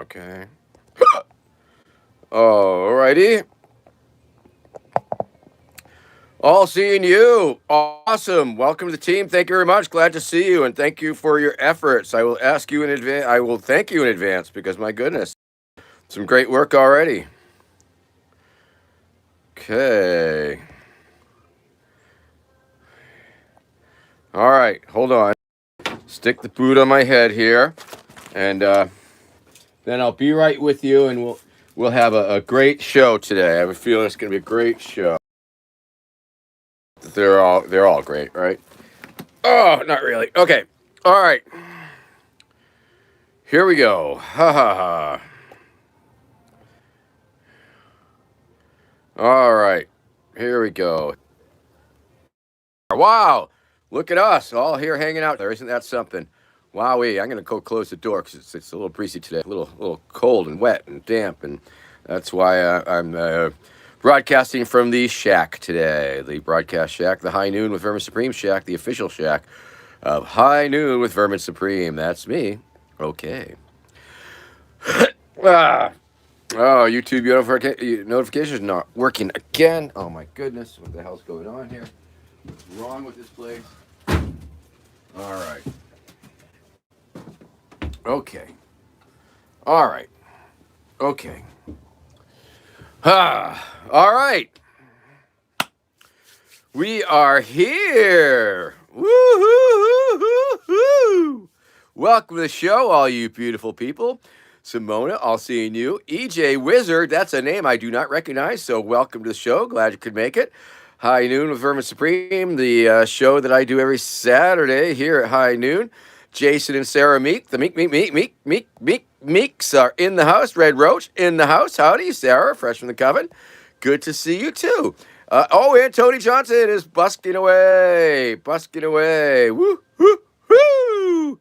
Okay. Alrighty. All seeing you. Awesome. Welcome to the team. Thank you very much. Glad to see you, and thank you for your efforts. I will ask you in advance. I will thank you in advance because my goodness, some great work already. Okay. All right. Hold on. Stick the boot on my head here, and then I'll be right with you, and we'll have a great show today. I have a feeling it's going to be a great show. They're all great, right? Oh, not really. Okay. All right. Here we go. Ha ha ha. All right. Here we go. Wow. Look at us all here hanging out there. Isn't that something? Wowee. I'm going to go close the door because it's a little breezy today. A little cold and wet and damp. And that's why I'm broadcasting from the shack today. The broadcast shack, the High Noon with Vermin Supreme shack, the official shack of High Noon with Vermin Supreme. That's me. Okay. Ah. Oh, YouTube notifications not working again. Oh my goodness, what the hell's going on here? What's wrong with this place? All right. Okay. All right. Okay. All right. We are here. Woo-hoo-hoo-hoo-hoo. Welcome to the show, all you beautiful people. Simona, all seeing you. EJ Wizard, that's a name I do not recognize, so welcome to the show. Glad you could make it. High Noon with Vermin Supreme, the show that I do every Saturday here at High Noon. Jason and Sarah Meek, the Meeks are in the house. Red Roach in the house. Howdy, Sarah, fresh from the coven. Good to see you, too. And Tony Johnson is busking away. Woo, woo, woo.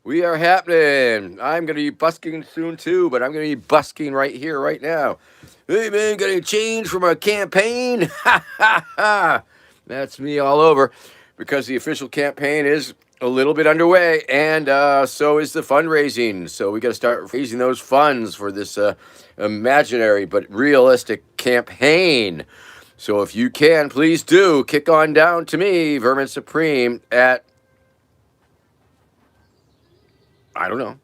We are happening. I'm going to be busking soon, too, but I'm going to be busking right here, right now. Hey, man, got any change from our campaign? Ha, ha, ha. That's me all over because the official campaign is a little bit underway, and so is the fundraising. So we got to start raising those funds for this imaginary but realistic campaign. So if you can, please do kick on down to me, Vermin Supreme, at I don't know.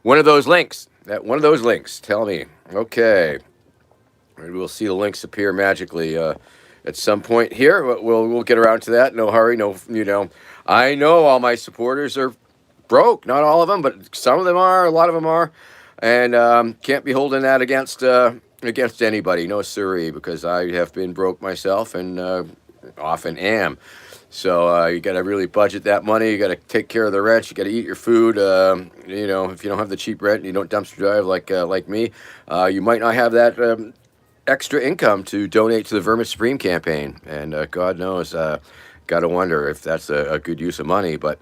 One of those links. Tell me. Okay. Maybe we'll see the links appear magically at some point here. We'll get around to that. No hurry. No, I know all my supporters are broke. Not all of them, but some of them are. A lot of them are, and can't be holding that against anybody. No siree, because I have been broke myself and often am. So you got to really budget that money. You got to take care of the rent. You got to eat your food. If you don't have the cheap rent and you don't dumpster drive like me, you might not have that extra income to donate to the Vermin Supreme campaign. And God knows, got to wonder if that's a good use of money. But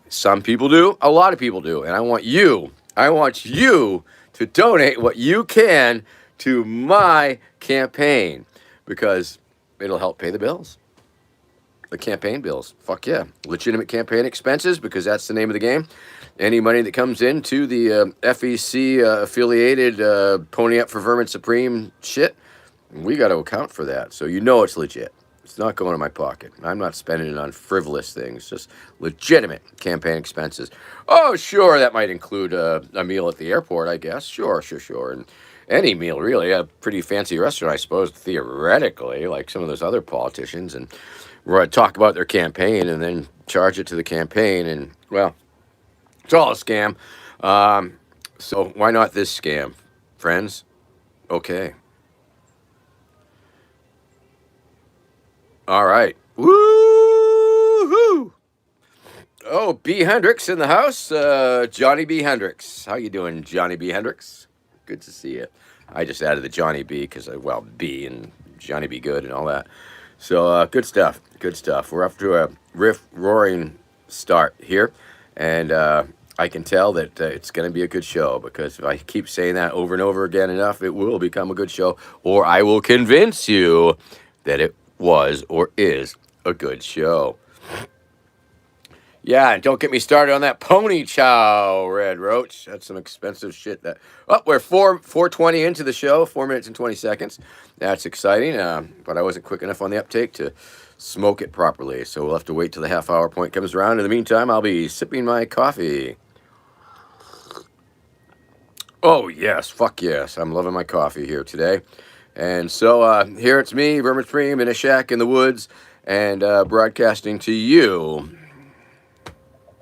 some people do. A lot of people do. And I want you to donate what you can to my campaign because it'll help pay the bills. The campaign bills. Fuck yeah. Legitimate campaign expenses, because that's the name of the game. Any money that comes into the FEC affiliated Pony Up for Vermin Supreme shit, we got to account for that. So it's legit. It's not going in my pocket. I'm not spending it on frivolous things, just legitimate campaign expenses. Oh, sure, that might include a meal at the airport, I guess. Sure. And any meal, really. A pretty fancy restaurant, I suppose, theoretically, like some of those other politicians. And where I talk about their campaign and then charge it to the campaign. And, well, it's all a scam. So why not this scam, friends? Okay. All right. Woo-hoo! Oh, B. Hendricks in the house. Johnny B. Hendricks. How you doing, Johnny B. Hendricks? Good to see you. I just added the Johnny B because, well, B and Johnny B. Good and all that. So, good stuff. Good stuff. We're off to a roaring start here. And I can tell that it's going to be a good show because if I keep saying that over and over again enough, it will become a good show. Or I will convince you that it was or is a good show. Yeah, and don't get me started on that pony chow, Red Roach. That's some expensive shit. We're 4:20 into the show, 4 minutes and 20 seconds. That's exciting, but I wasn't quick enough on the uptake to smoke it properly, so we'll have to wait till the half-hour point comes around. In the meantime, I'll be sipping my coffee. Oh, yes, fuck yes. I'm loving my coffee here today. And so here it's me, Vermin Supreme, in a shack in the woods, and broadcasting to you,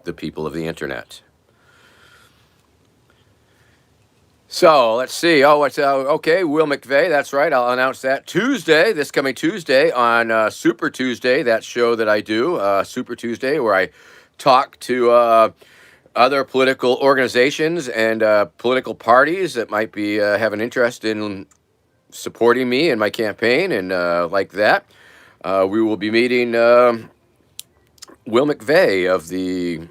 the people of the internet. So let's see. Oh, what's okay? Will McVeigh. That's right. I'll announce that Tuesday, this coming Tuesday on Super Tuesday. That show that I do, Super Tuesday, where I talk to other political organizations and political parties that might be have an interest in supporting me in my campaign and like that. We will be meeting Will McVeigh of the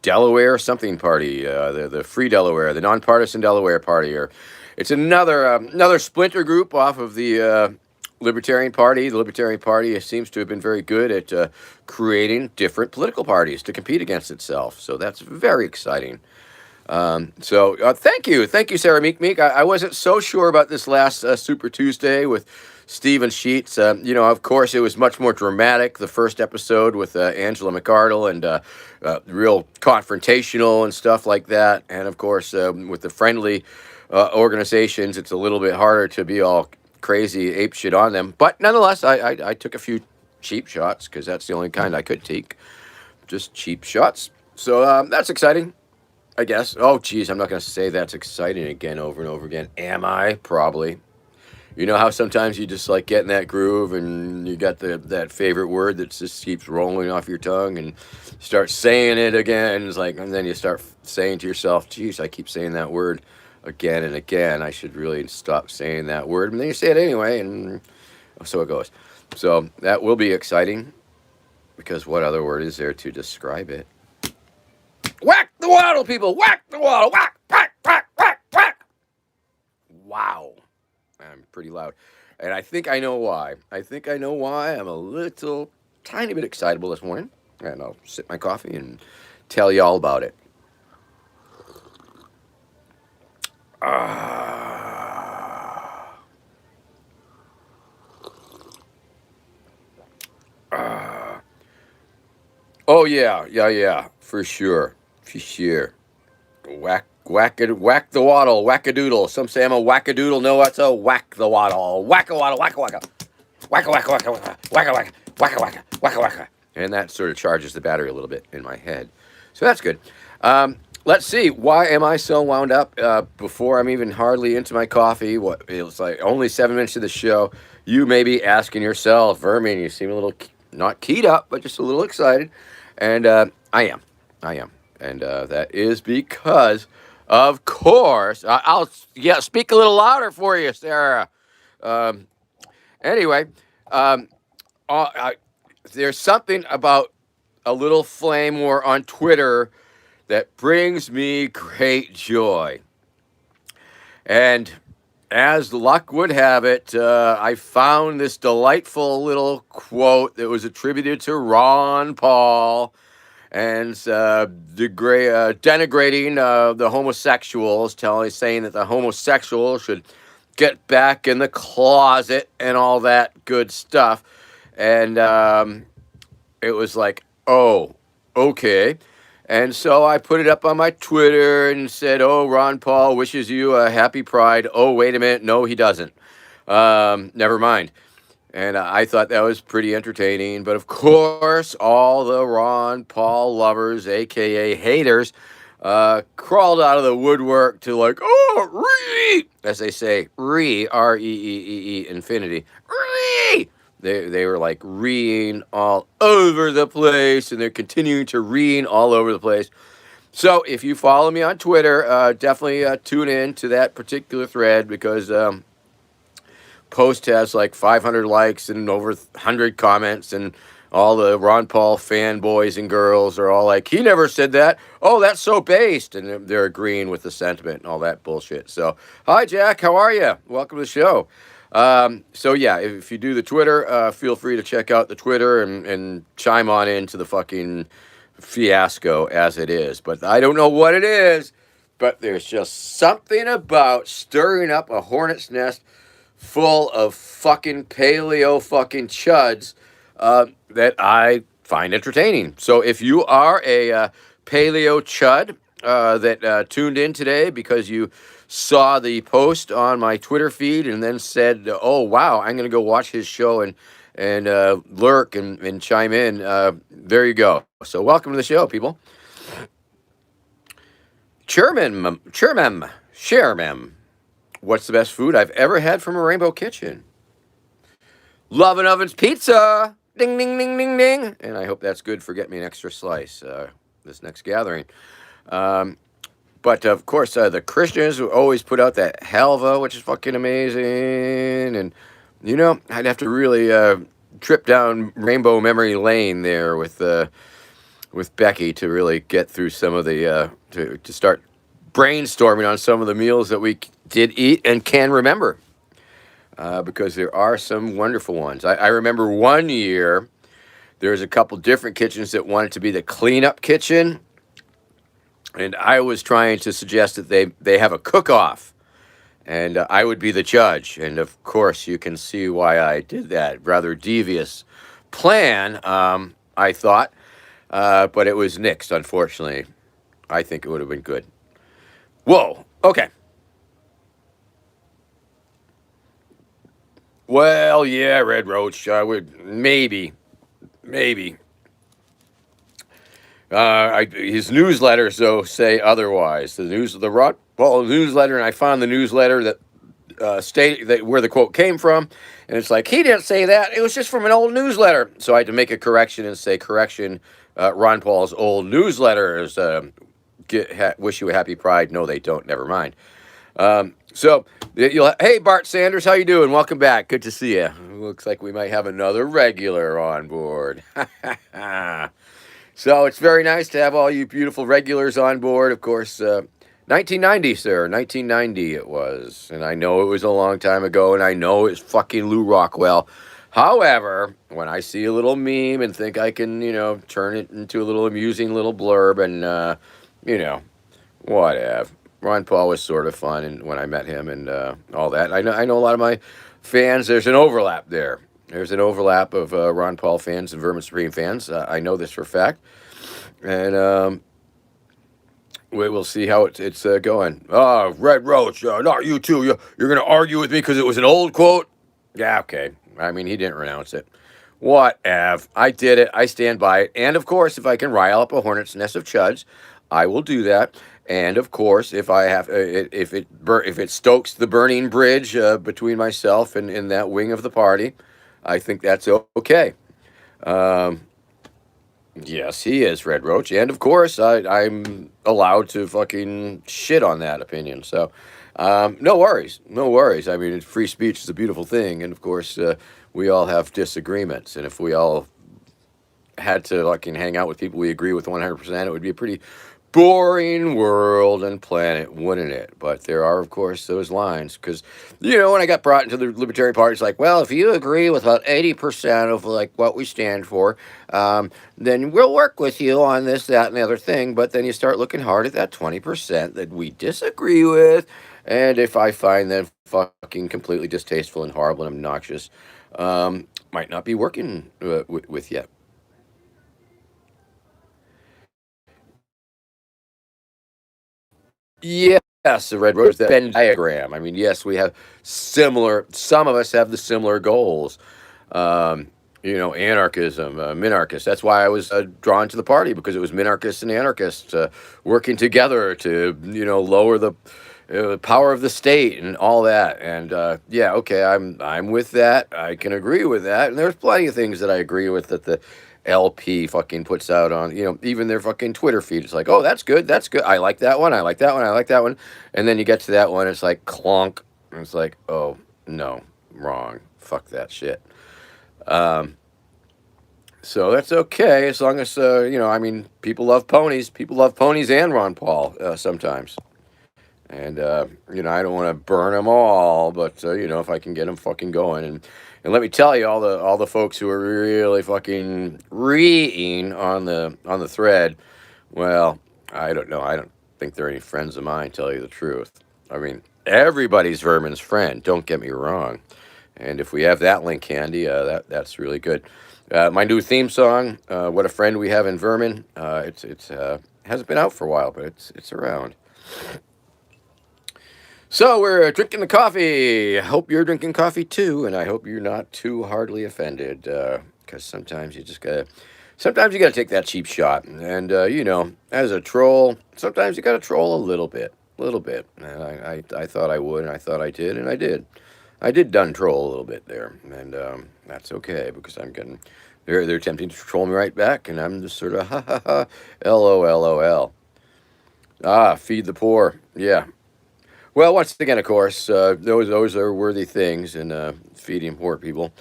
Delaware something party, the Free Delaware, the Nonpartisan Delaware Party, or it's another splinter group off of the Libertarian Party. The Libertarian Party seems to have been very good at creating different political parties to compete against itself. So that's very exciting. Thank you, Sarah Meek. I wasn't so sure about this last Super Tuesday with Stephen Sheets. Of course, it was much more dramatic. The first episode with Angela McArdle and real confrontational and stuff like that. And of course, with the friendly organizations, it's a little bit harder to be all crazy ape shit on them. But nonetheless, I took a few cheap shots because that's the only kind I could take. Just cheap shots. So that's exciting, I guess. Oh, geez, I'm not going to say that's exciting again over and over again. Am I? Probably. You know how sometimes you just like get in that groove and you got that favorite word that just keeps rolling off your tongue and start saying it again. And then you start saying to yourself, geez, I keep saying that word again and again. I should really stop saying that word. And then you say it anyway, and so it goes. So that will be exciting because what other word is there to describe it? Whack the waddle, people! Whack the waddle! Whack! Whack! Wow. I'm pretty loud. And I think I know why. I'm a tiny bit excitable this morning. And I'll sip my coffee and tell you all about it. Oh, yeah, for sure. Whack the waddle, whack-a-doodle. Some say I'm a whack-a-doodle. No, that's a whack the waddle. Whack-a-waddle, whack-a-wacka. Whack-a-wacka, whack-a-wacka, whack-a-wacka, whack-a-wacka. And that sort of charges the battery a little bit in my head. So that's good. Let's see. Why am I so wound up before I'm even hardly into my coffee? It's like only 7 minutes of the show. You may be asking yourself, Vermin, you seem a little, not keyed up, but just a little excited. And I am. And that is because, of course, I'll speak a little louder for you, Sarah. Anyway, there's something about a little flame war on Twitter that brings me great joy. And as luck would have it, I found this delightful little quote that was attributed to Ron Paul and denigrating the homosexuals, saying that the homosexuals should get back in the closet and all that good stuff. And it was like, oh, okay. And so I put it up on my Twitter and said, oh, Ron Paul wishes you a happy Pride. Oh, wait a minute. No, he doesn't. Never mind. And I thought that was pretty entertaining. But of course, all the Ron Paul lovers, AKA haters, crawled out of the woodwork to like, oh, as they say, infinity, they were like reeing all over the place, and they're continuing to reeing all over the place. So if you follow me on Twitter, definitely tune in to that particular thread because post has like 500 likes and over 100 comments, and all the Ron Paul fanboys and girls are all like, he never said that. Oh, that's so based. And they're agreeing with the sentiment and all that bullshit. So, hi, Jack. How are you? Welcome to the show. So, yeah, if you do the Twitter, feel free to check out the Twitter and chime on into the fucking fiasco as it is. But I don't know what it is, but there's just something about stirring up a hornet's nest full of fucking paleo fucking chuds that I find entertaining. So if you are a paleo chud that tuned in today because you saw the post on my Twitter feed and then said, "Oh wow, I'm going to go watch his show and lurk and chime in," there you go. So welcome to the show, people. Chairman. What's the best food I've ever had from a Rainbow Kitchen? Love and Ovens Pizza. Ding, ding, ding, ding, ding. And I hope that's good for getting me an extra slice this next gathering. But of course, the Christians always put out that halva, which is fucking amazing. And, you know, I'd have to really trip down Rainbow Memory Lane there with Becky to really get through some of the, to start brainstorming on some of the meals that we did eat and can remember. Because there are some wonderful ones. I remember one year there was a couple different kitchens that wanted to be the cleanup kitchen, and I was trying to suggest that they have a cook-off, and I would be the judge. And of course, you can see why I did that rather devious plan. I thought, but it was nixed. Unfortunately, I think it would have been good. Whoa. Okay. Well, yeah, Red Roach. I would maybe. His newsletters though say otherwise. The Rod Paul newsletter, and I found the newsletter that state that where the quote came from, and it's like he didn't say that. It was just from an old newsletter. So I had to make a correction and say correction. Ron Paul's old newsletters wish you a happy Pride. No, they don't. Never mind. So hey, Bart Sanders, how you doing? Welcome back. Good to see you. Looks like we might have another regular on board. So it's very nice to have all you beautiful regulars on board. Of course, 1990, sir. 1990 it was. And I know it was a long time ago, and I know it's fucking Lou Rockwell. However, when I see a little meme and think I can, turn it into a little amusing little blurb and, whatever. Ron Paul was sort of fun, and when I met him and all that, I know a lot of my fans. There's an overlap there. There's an overlap of Ron Paul fans and Vermin Supreme fans. I know this for a fact, and we'll see how it's going. Oh, Red Roach, not you too. You're going to argue with me because it was an old quote? Yeah, okay. I mean, he didn't renounce it. Whatever. I did it. I stand by it. And of course, if I can rile up a hornet's nest of chuds, I will do that. And of course, if I have, if it stokes the burning bridge between myself and that wing of the party, I think that's okay. Yes, he is, Red Roach, and of course, I'm allowed to fucking shit on that opinion. So, no worries. I mean, free speech is a beautiful thing, and of course, we all have disagreements, and if we all had to fucking hang out with people we agree with 100%, it would be a pretty boring world and planet, wouldn't it? But there are, of course, those lines. Because, when I got brought into the Libertarian Party, it's like, well, if you agree with about 80% of, like, what we stand for, then we'll work with you on this, that, and the other thing. But then you start looking hard at that 20% that we disagree with. And if I find them fucking completely distasteful and horrible and obnoxious, might not be working with yet. Yes, the red rose, that Venn diagram. I mean, yes, we have similar. Some of us have the similar goals. Um, anarchism, minarchists. That's why I was drawn to the party because it was minarchists and anarchists working together to lower the power of the state and all that. And yeah, okay, I'm with that. I can agree with that. And there's plenty of things that I agree with that the LP fucking puts out on even their fucking Twitter feed. It's like, oh, that's good, that's good. I like that one. I like that one. I like that one. And then you get to that one, it's like clonk, and it's like, oh no, wrong. Fuck that shit. Um, so that's okay as long as I mean, people love ponies. People love ponies and Ron Paul sometimes. And I don't want to burn them all, but if I can get them fucking going, and let me tell you, all the folks who are really fucking reeing on the thread, well, I don't know. I don't think they're any friends of mine. Tell you the truth. I mean, everybody's Vermin's friend. Don't get me wrong. And if we have that link handy, that's really good. My new theme song, "What a Friend We Have in Vermin." It's hasn't been out for a while, but it's around. So we're drinking the coffee. I hope you're drinking coffee too, and I hope you're not too hardly offended. Because sometimes you gotta take that cheap shot. And as a troll, sometimes you gotta troll a little bit. And I thought I would, and I thought I did, and I did. I did done troll a little bit there, and that's okay because I'm getting. They're attempting to troll me right back, and I'm just sort of ha ha ha, lol. Ah, feed the poor. Yeah. Well, once again, of course, those are worthy things, and feeding poor people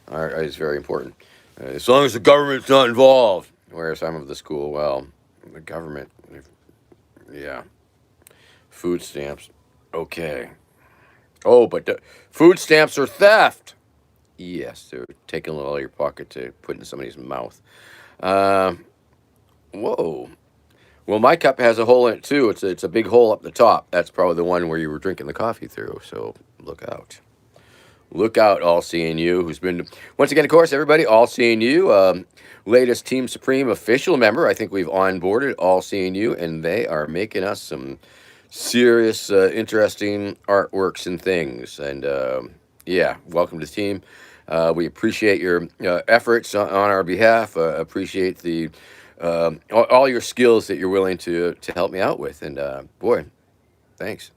is very important. As long as the government's not involved. Whereas I'm of the school, well, the government, yeah, food stamps, okay. Oh, but the food stamps are theft. Yes, they're taking a little out of your pocket to put in somebody's mouth. Um, whoa. Well, my cup has a hole in it too. It's a big hole up the top. That's probably the one where you were drinking the coffee through. So look out. Look out, All Seeing You, who's been, once again, of course, everybody, All Seeing You, latest Team Supreme official member. I think we've onboarded All Seeing You, and they are making us some serious, interesting artworks and things. And yeah, welcome to the team. We appreciate your efforts on our behalf. Appreciate the all your skills that you're willing to help me out with. And boy, thanks.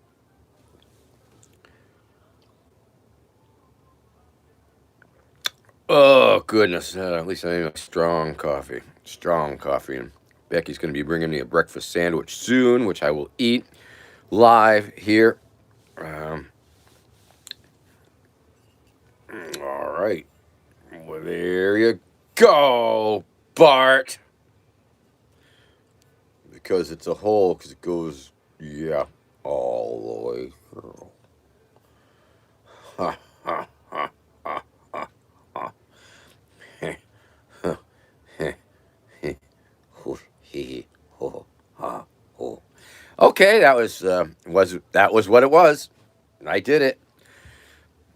Oh goodness! At least I need a strong coffee. Strong coffee. And Becky's going to be bringing me a breakfast sandwich soon, which I will eat live here. Um, all right. Well, there you go, Bart. Because it's a hole, because it goes, yeah, all the way through. Ha, ha, ha, ha, ha, ha. Heh, huh, heh, heh, hoo, hee, ho, ha, ho. Okay, that was what it was. I did it.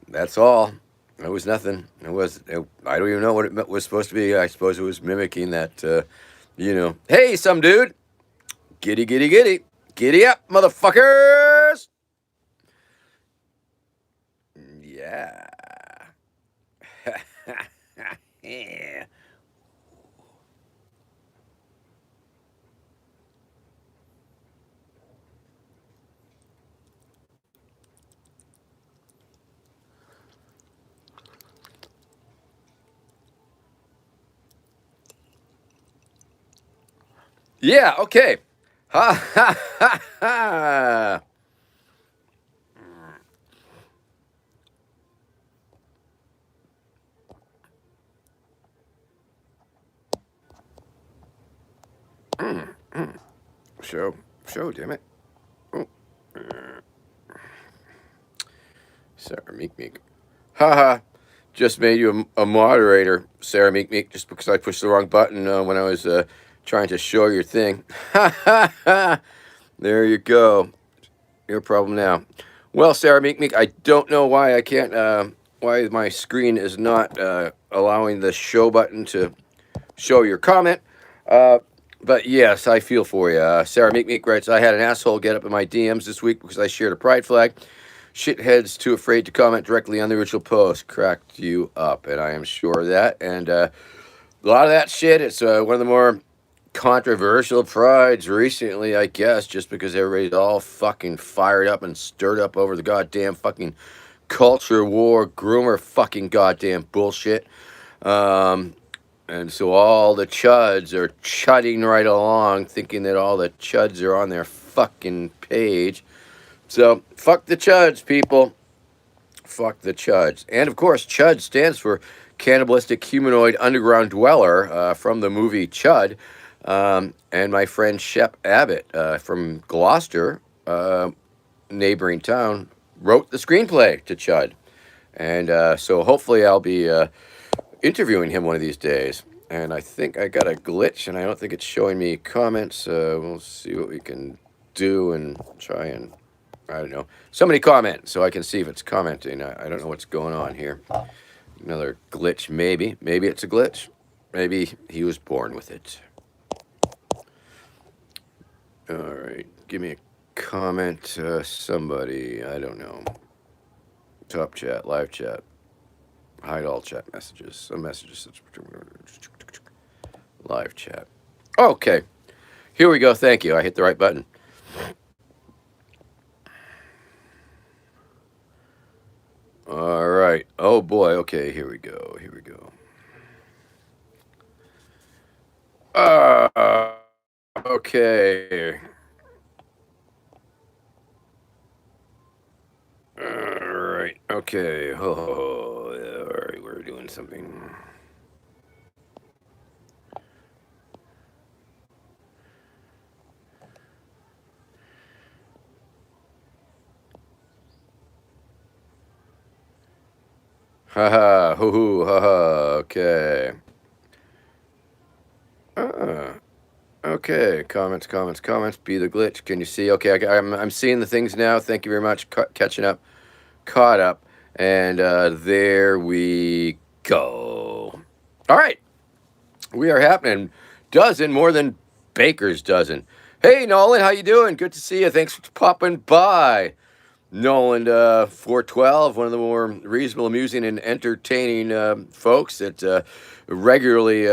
That's all. It was nothing. I don't even know what it was supposed to be. I suppose it was mimicking that. Hey, some dude, giddy, giddy, giddy, giddy up, motherfuckers. Yeah. Yeah. Yeah. Okay. Ha ha ha ha. Mm, mm. Show, show, damn it. Oh, Sarah Meek Meek. Ha ha. Just made you a moderator, Sarah Meek Meek, just because I pushed the wrong button when I was trying to show your thing. Ha ha ha. There you go. Your problem now. Well, Sarah Meek Meek, I don't know why I can't why my screen is not allowing the show button to show your comment. Uh, but yes, I feel for you. Sarah Meek Meek writes, I had an asshole get up in my DMs this week because I shared a pride flag. Shitheads too afraid to comment directly on the original post. Cracked you up, and I am sure of that. And a lot of that shit, it's one of the more controversial prides recently, I guess, just because everybody's all fucking fired up and stirred up over the goddamn fucking culture war, groomer fucking goddamn bullshit. Um, and so all the chuds are chudding right along, thinking that all the chuds are on their fucking page. So fuck the chuds, people. Fuck the chuds. And of course, chud stands for Cannibalistic Humanoid Underground Dweller from the movie Chud. And my friend Shep Abbott from Gloucester, neighboring town, wrote the screenplay to Chud. And so hopefully I'll be interviewing him one of these days. And I think I got a glitch, and I don't think it's showing me comments. We'll see what we can do and try and, I don't know. Somebody comment so I can see if it's commenting. I don't know what's going on here. Another glitch, maybe. Maybe it's a glitch. Maybe he was born with it. All right. Give me a comment. Somebody, I don't know. Top chat, live chat. Hide all chat messages. Some messages. Live chat. Okay. Here we go. Thank you. I hit the right button. All right. Oh boy. Okay. Here we go. Here we go. Okay. All right. Okay. Oh, yeah, all right. We're doing something. Haha. Hoo hoo. Haha. Okay. Okay. Comments. Comments. Comments. Be the glitch. Can you see? Okay. I'm seeing the things now. Thank you very much. Catching up. Caught up. And there we go. All right. We are happening. Dozen more than Baker's dozen. Hey Nolan, how you doing? Good to see you. Thanks for popping by. Nolan, 412, one of the more reasonable, amusing, and entertaining folks that regularly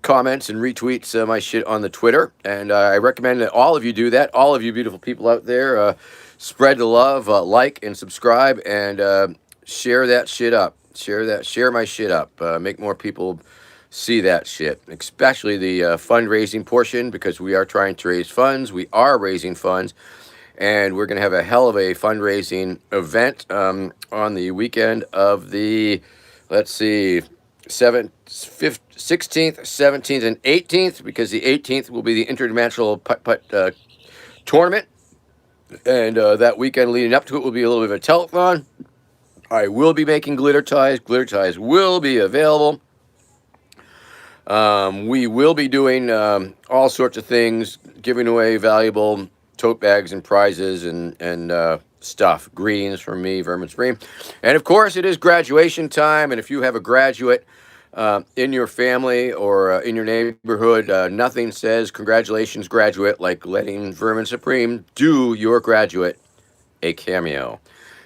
comments and retweets my shit on the Twitter. And I recommend that all of you do that. All of you beautiful people out there, spread the love, like and subscribe, and share that shit up. Share my shit up. Make more people see that shit, especially the fundraising portion, because we are trying to raise funds. We are raising funds, and we're going to have a hell of a fundraising event on the weekend of the, let's see, 16th, 17th, and 18th, because the 18th will be the Interdimensional Putt tournament, and that weekend leading up to it will be a little bit of a telethon. I will be making glitter ties. Glitter ties will be available. We will be doing all sorts of things, giving away valuable tote bags and prizes and stuff. Greetings from me, Vermin Supreme. And of course, it is graduation time. And if you have a graduate in your family or in your neighborhood, nothing says congratulations, graduate, like letting Vermin Supreme do your graduate a cameo.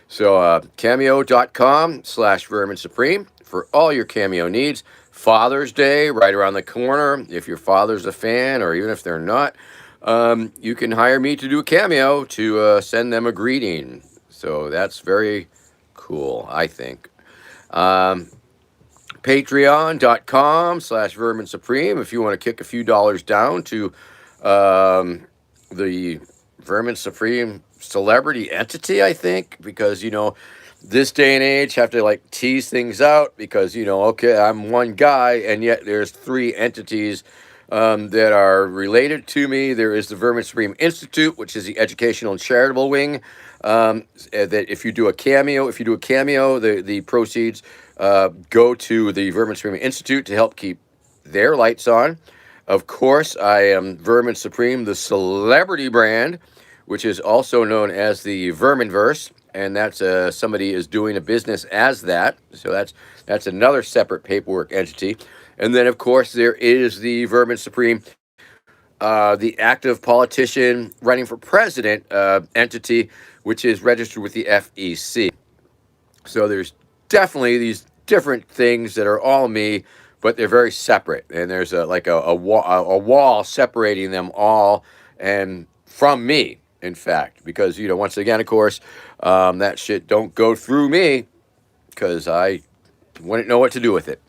So cameo.com/Vermin Supreme for all your cameo needs. Father's Day right around the corner. If your father's a fan, or even if they're not, you can hire me to do a cameo to send them a greeting. So that's very cool, I think. Patreon.com/Vermin Supreme if you want to kick a few dollars down to the Vermin Supreme celebrity entity, I think, because, this day and age have to like tease things out because, okay, I'm one guy and yet there's three entities that are related to me. There is the Vermin Supreme Institute, which is the educational and charitable wing. That if you do a cameo, the proceeds go to the Vermin Supreme Institute to help keep their lights on. Of course, I am Vermin Supreme, the celebrity brand, which is also known as the Verminverse. and that's somebody is doing a business as that. So that's another separate paperwork entity. And then, of course, there is the Vermin Supreme, the active politician running for president entity, which is registered with the FEC. So there's definitely these different things that are all me, but they're very separate. And there's a wall separating them all and from me, in fact, because once again, of course, that shit don't go through me because I wouldn't know what to do with it.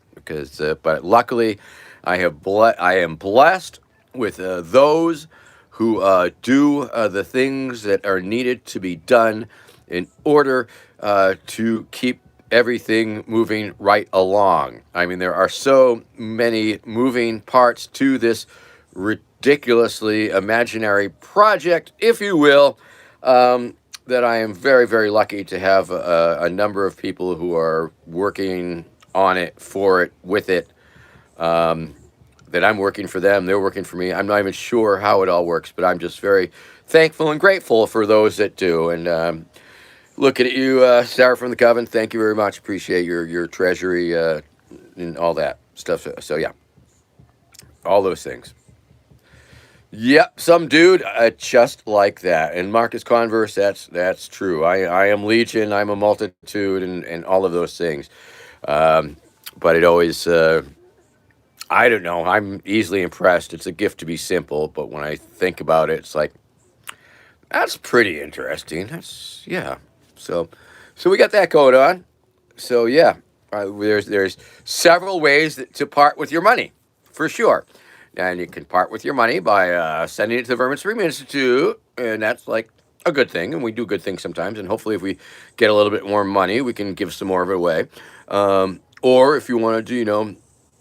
But luckily, I am blessed with those who do the things that are needed to be done in order to keep everything moving right along. I mean, there are so many moving parts to this ridiculously imaginary project, if you will, that I am very, very lucky to have a number of people who are working on it, for it, with it. That I'm working for them, they're working for me. I'm not even sure how it all works, but I'm just very thankful and grateful for those that do. And looking at you, Sarah from the Coven, thank you very much. Appreciate your treasury and all that stuff. So yeah, all those things. Yep, some dude just like that. And Marcus Converse, that's true. I am Legion, I'm a multitude, and all of those things. But it always, I don't know, I'm easily impressed. It's a gift to be simple, but when I think about it, it's like, that's pretty interesting. Yeah. So we got that going on. So yeah, there's several ways to part with your money, for sure. And you can part with your money by sending it to the Vermin Supreme Institute, and that's like a good thing. And we do good things sometimes. And hopefully, if we get a little bit more money, we can give some more of it away. Or if you want to do,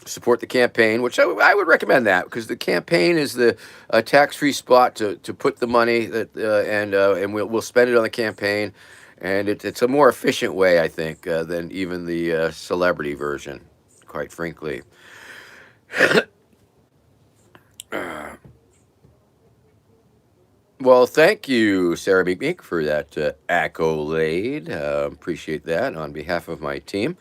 support the campaign, which I would recommend that, because the campaign is the tax-free spot to put the money that and we'll spend it on the campaign, and it's a more efficient way, I think, than even the celebrity version, quite frankly. Well, thank you, Sarah Meek, for that accolade. Appreciate that on behalf of my team.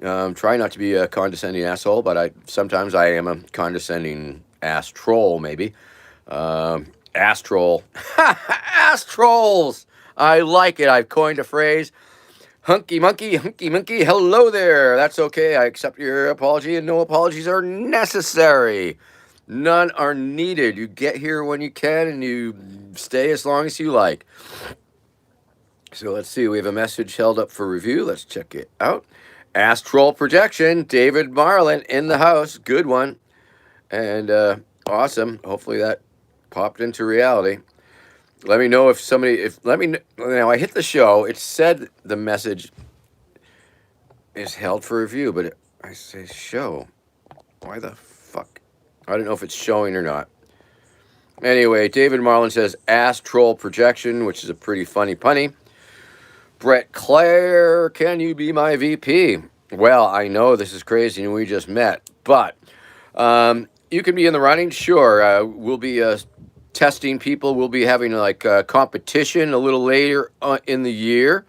Try not to be a condescending asshole, but sometimes I am a condescending ass troll, maybe. Ass troll. Ass trolls! I like it. I've coined a phrase. Hunky monkey, hello there. That's okay. I accept your apology, and no apologies are necessary. None are needed. You get here when you can, and you stay as long as you like. So let's see. We have a message held up for review. Let's check it out. Astral projection, David Marlin in the house. Good one. And awesome. Hopefully that popped into reality. Let me know if now I hit the show. It said the message is held for review, but I say show. Why the fuck? I don't know if it's showing or not. Anyway, David Marlin says astral projection, which is a pretty funny punny. Brett Clare, can you be my VP? Well, I know this is crazy and we just met, but you can be in the running, sure. We'll be testing people. We'll be having like a competition a little later in the year.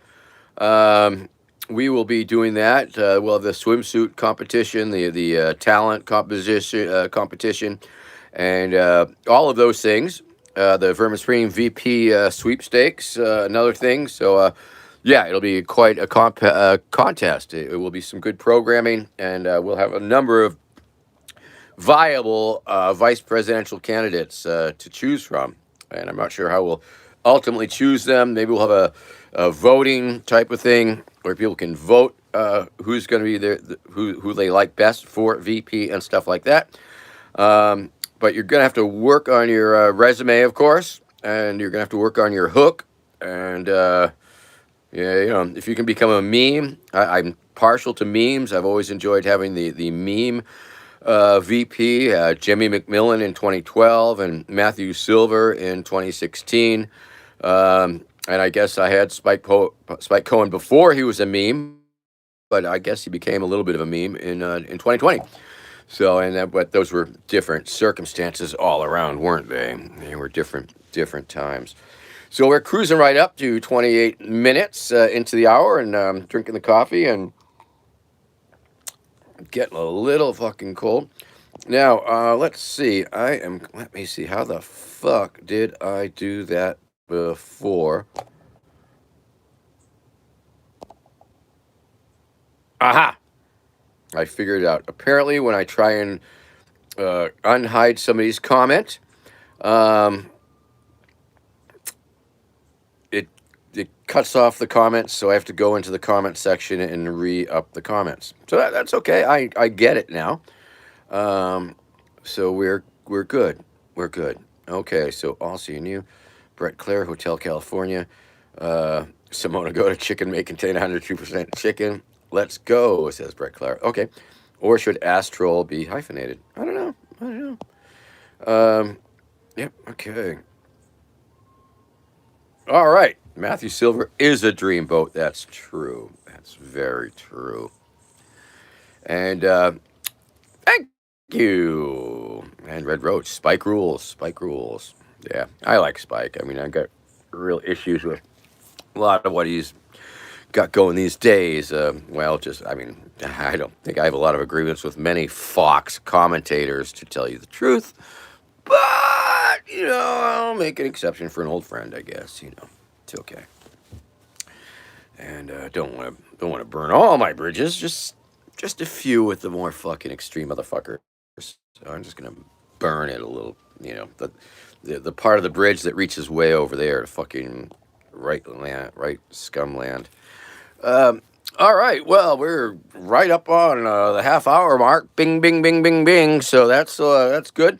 We will be doing that. We'll have the swimsuit competition, the talent competition, and all of those things. The Vermin Supreme VP sweepstakes, another thing. So, yeah, it'll be quite a contest. It will be some good programming, and we'll have a number of viable vice presidential candidates to choose from. And I'm not sure how we'll ultimately choose them. Maybe we'll have a voting type of thing where people can vote who's going to be there, who they like best for VP and stuff like that. But you're going to have to work on your resume, of course, and you're going to have to work on your hook. And, yeah, if you can become a meme, I'm partial to memes. I've always enjoyed having the meme VP, Jimmy McMillan in 2012 and Matthew Silver in 2016. And I guess I had Spike Cohen before he was a meme, but I guess he became a little bit of a meme in 2020. So, but those were different circumstances all around, weren't they? They were different times. So we're cruising right up to 28 minutes into the hour, and drinking the coffee and getting a little fucking cold. Now, let's see. Let me see. How the fuck did I do that before? Aha! I figured it out. Apparently, when I try and unhide somebody's comment, um, it it cuts off the comments, so I have to go into the comment section and re-up the comments. So that's okay. I get it now. Um, so we're good. We're good. Okay. So all seeing you, Brett Clare, Hotel California. Simona Goda, chicken may contain 102% chicken. Let's go, says Brett Clare. Okay. Or should Astral be hyphenated? I don't know. I don't know. Yep. Okay. All right. Matthew Silver is a dreamboat. That's true. That's very true. And thank you. And Red Roach, Spike rules. Spike rules. Yeah, I like Spike. I mean, I got real issues with a lot of what he's got going these days. I mean, I don't think I have a lot of agreements with many Fox commentators, to tell you the truth. But, I'll make an exception for an old friend, I guess. It's okay. And don't want to burn all my bridges. Just a few with the more fucking extreme motherfuckers. So I'm just gonna burn it a little. The part of the bridge that reaches way over there to fucking right scum land. All right. Well, we're right up on the half hour mark. Bing, bing, bing, bing, bing. So that's good.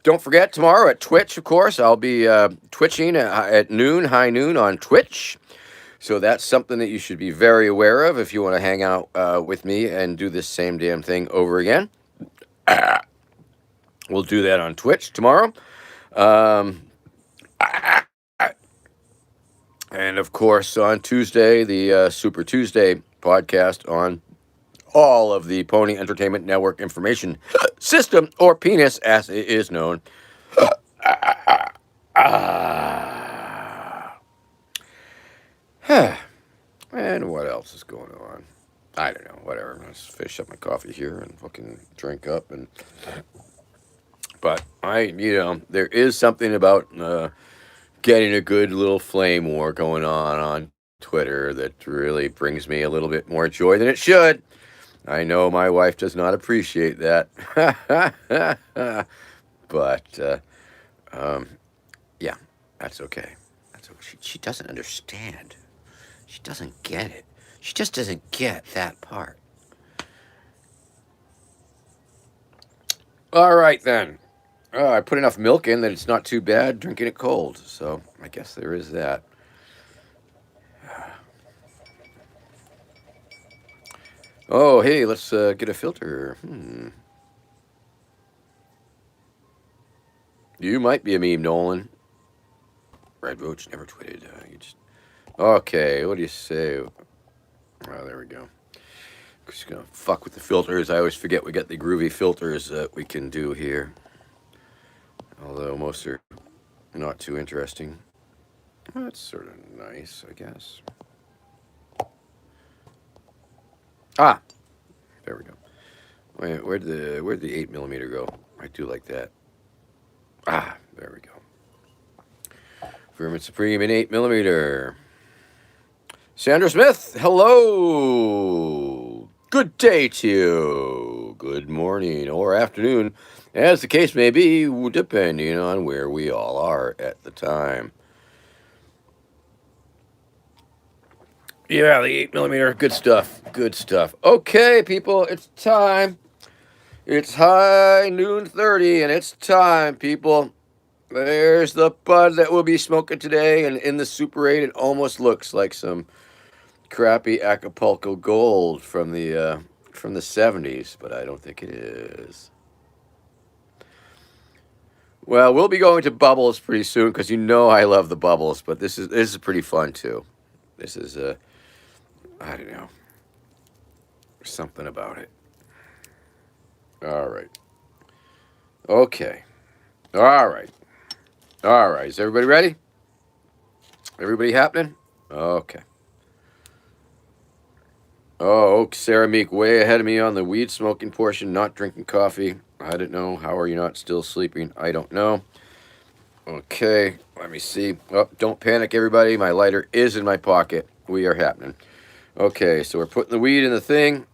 Don't forget, tomorrow at Twitch, of course, I'll be twitching at noon, high noon on Twitch. So that's something that you should be very aware of if you want to hang out with me and do this same damn thing over again. We'll do that on Twitch tomorrow. And of course, on Tuesday, the Super Tuesday podcast on all of the Pony Entertainment Network information system, or penis as it is known. And what else is going on? I don't know. Whatever. Let's finish up my coffee here and fucking drink up. But there is something about getting a good little flame war going on Twitter that really brings me a little bit more joy than it should. I know my wife does not appreciate that. But yeah, that's okay. That's okay. She doesn't understand. She doesn't get it. She just doesn't get that part. All right, then. I put enough milk in that it's not too bad drinking it cold. So I guess there is that. Oh, hey, let's get a filter. You might be a meme, Nolan. Red Roach never tweeted. Okay, what do you say? Oh, there we go. Just gonna fuck with the filters. I always forget we got the groovy filters that we can do here. Although most are not too interesting. That's sort of nice, I guess. Ah, there we go. Wait, where'd the 8mm go? I do like that. Ah, there we go. Vermin Supreme in 8mm. Sandra Smith, hello. Good day to you. Good morning or afternoon, as the case may be, depending on where we all are at the time. Yeah, the 8mm, good stuff. Good stuff. Okay, people, it's time. It's high noon 30, and it's time, people. There's the bud that we'll be smoking today, and in the Super 8, it almost looks like some crappy Acapulco Gold from the 70s, but I don't think it is. Well, we'll be going to Bubbles pretty soon because I love the Bubbles, but this is pretty fun too. This is I don't know, something about it. All right. Okay. All right. All right. Is everybody ready? Everybody happening? Okay. Oh, Sarah Meek, way ahead of me on the weed smoking portion, not drinking coffee. I don't know. How are you not still sleeping? I don't know. Okay, let me see. Oh, don't panic, everybody. My lighter is in my pocket. We are happening. Okay, so we're putting the weed in the thing.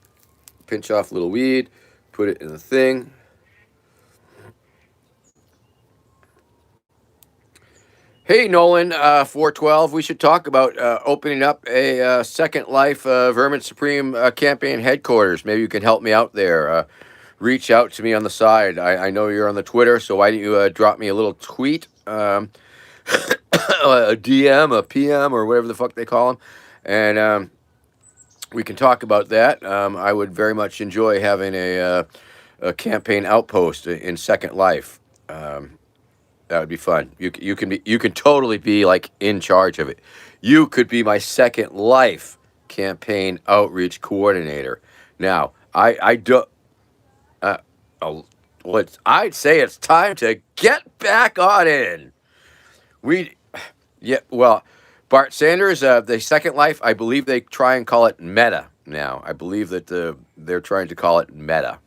Pinch off a little weed. Put it in the thing. Hey, Nolan, 412. We should talk about opening up a Second Life Vermin Supreme campaign headquarters. Maybe you can help me out there. Reach out to me on the side. I know you're on the Twitter, so why don't you drop me a little tweet, a DM, a PM, or whatever the fuck they call them, and we can talk about that. I would very much enjoy having a campaign outpost in Second Life. That would be fun. You can totally be like in charge of it. You could be my Second Life campaign outreach coordinator. Now, I do. Uh, oh, I'd say it's time to get back on in. We, yeah, well, Bart Sanders, the Second Life, I believe they try and call it meta now. I believe that they're trying to call it meta.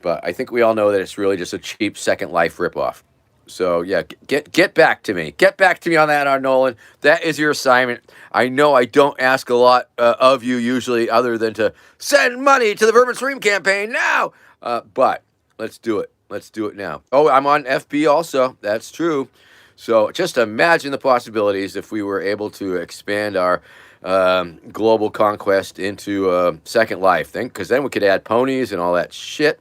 But I think we all know that it's really just a cheap Second Life ripoff. So yeah, get back to me. Get back to me on that, Nolan. That is your assignment. I know I don't ask a lot of you usually, other than to send money to the Vermin Stream campaign now. But let's do it. Let's do it now. Oh, I'm on FB also. That's true. So just imagine the possibilities if we were able to expand our global conquest into Second Life thing, because then we could add ponies and all that shit.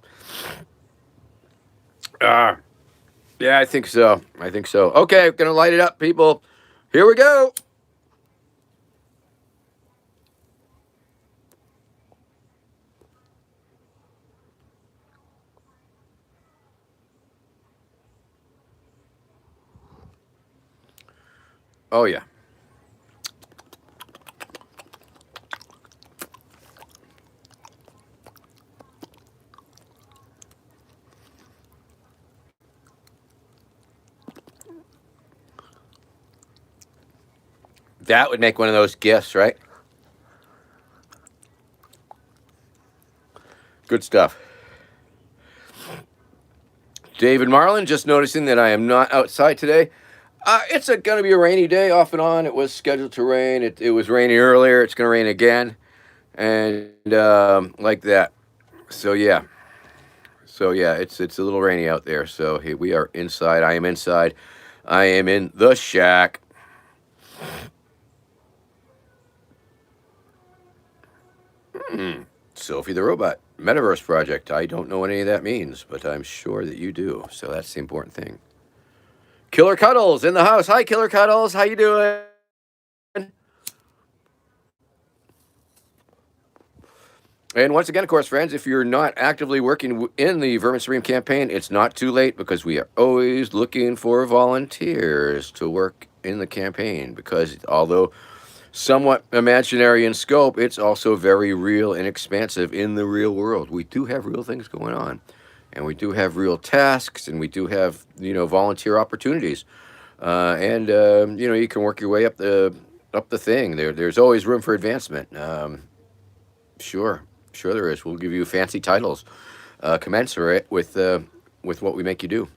Yeah, I think so. I think so. Okay, gonna light it up, people. Here we go. Oh yeah. That would make one of those gifts, right? Good stuff. David Marlin, just noticing that I am not outside today. It's going to be a rainy day off and on. It was scheduled to rain. It was raining earlier. It's going to rain again. And like that. So, yeah. So, yeah, it's a little rainy out there. So, hey, we are inside. I am inside. I am in the shack. Sophie the Robot Metaverse Project. I don't know what any of that means, but I'm sure that you do. So that's the important thing. Killer Cuddles in the house. Hi, Killer Cuddles. How you doing? And once again, of course, friends, if you're not actively working in the Vermin Stream campaign, it's not too late, because we are always looking for volunteers to work in the campaign, because although somewhat imaginary in scope, it's also very real and expansive in the real world. We do have real things going on, and we do have real tasks, and we do have, volunteer opportunities. You can work your way up the thing. There's always room for advancement. Sure there is. We'll give you fancy titles, commensurate with what we make you do.